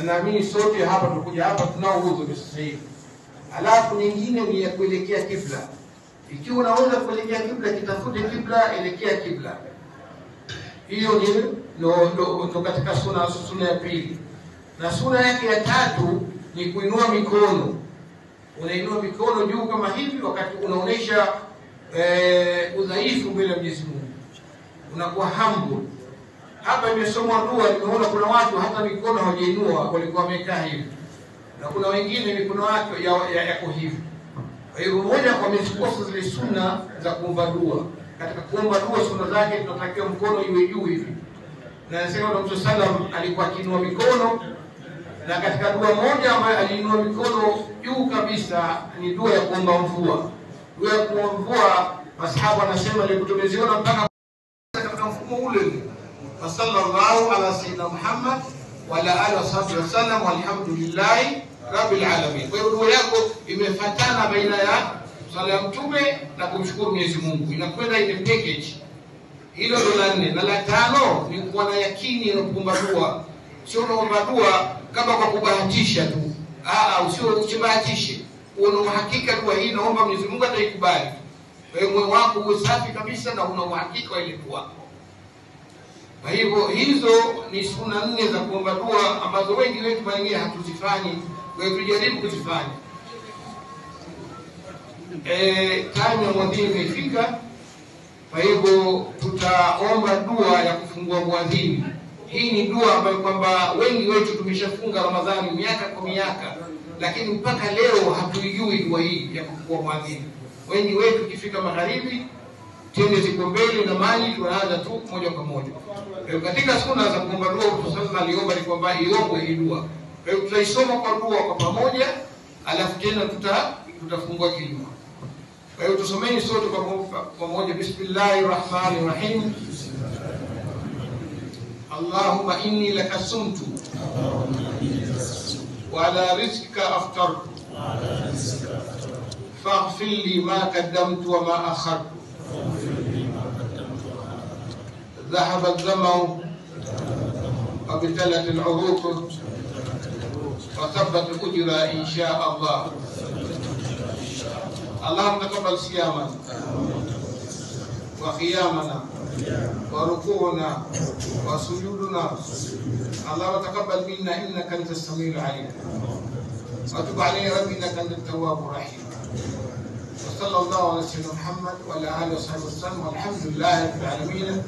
na naamini sote hapa tukuja hapa tunao udhu sasa hivi. Alafu nyingine ni ya kuelekea kibla. Ikiwa unaweza kuelekea kibla, kitafute kibla, elekea kibla. Hiyo ni ndo katika sunna ya pili. Na sunna yake ya tatu ni kuinua mikono. Unainua mikono juu kama hivi wakati unaonesha udhaifu mbele ya Mwenyezi Mungu. Unakuwa humble. Hapa imesomwa dua, nimeona kuna watu hata mikono hawajainua, walikuwa wamekaa hivi. Na kuna wengine mikono yako hivi. Kwa hiyo mmoja kwa mikosa zile sunna za kuomba dua. Katika kuomba dua sunna zake tunatakiwa mkono iwe juu hivi. Na anasema Mtume sallam alikuwa akiinua mikono, na katika dua moja ambayo aliinua mikono juu kabisa ni dua ya kuomba mvua. Dua ya kuomba mvua masahaba anasema nilikutumeziona mpaka katika mfumo ule. Sallallahu ala sayyidina Muhammad wa ala alihi wasallam walhamdulillahi rabbil alamin. Kwa hiyo dua yako imefatana baina ya sala ya mtume na kumshukuru Mwenyezi Mungu. Inakwenda ile package. Hilo ndo la 4. Na la 5 ni kuwa na yakini na kuomba dua. Sio unaomba dua kama kwa kubahatisha tu. Usibahatishe. Una uhakika dua hii naomba Mwenyezi Mungu ataikubali. Kwa hiyo moyo wako uwe safi kabisa na una uhakika wa ile dua. Kwa hivyo hizo ni sunna 4 za kuomba dua ambazo wengi wetu wengine hatuzifanyi. Kwa hiyo tujaribu kuzifanya. Time ya mwadhini imefika. Kwa hivyo tutaomba dua ya kufungua mwadhini. Hii ni dua ambayo kwamba wengi wetu tumeshafunga Ramadhani miaka kwa miaka, lakini mpaka leo hatuijui dua hii ya kufungua mwadhini. Wengi wetu kifika magharibi tende ziko mbele na maji tunaanza tu moja kwa moja. Katika sunna za kuomba dua sasa aliomba ni kwamba iombe hii dua. Kwa hiyo tutaisoma kwa dua kwa pamoja, alafu tena tutafungua kinywa. Kwa hiyo tusomeni sote kwa pamoja. Bismillahirrahmanirrahim. Allahumma inni laka sumtu wa ala rizqika aftartu faghfir li ma qaddamtu wa ma akhartu. ذهب الظمأ وابتلت العروق وثبت الأجر إن شاء الله. اللهم تقبل صيامنا وقيامنا وركوعنا وسجودنا. اللهم تقبل منا إنك أنت السميع العليم وتب علينا ربي إنك أنت التواب الرحيم. وصلى الله على سيدنا محمد وعلى آله وصحبه وسلم والحمد لله رب العالمين.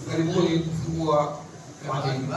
Karibuni kufungua mwadhini.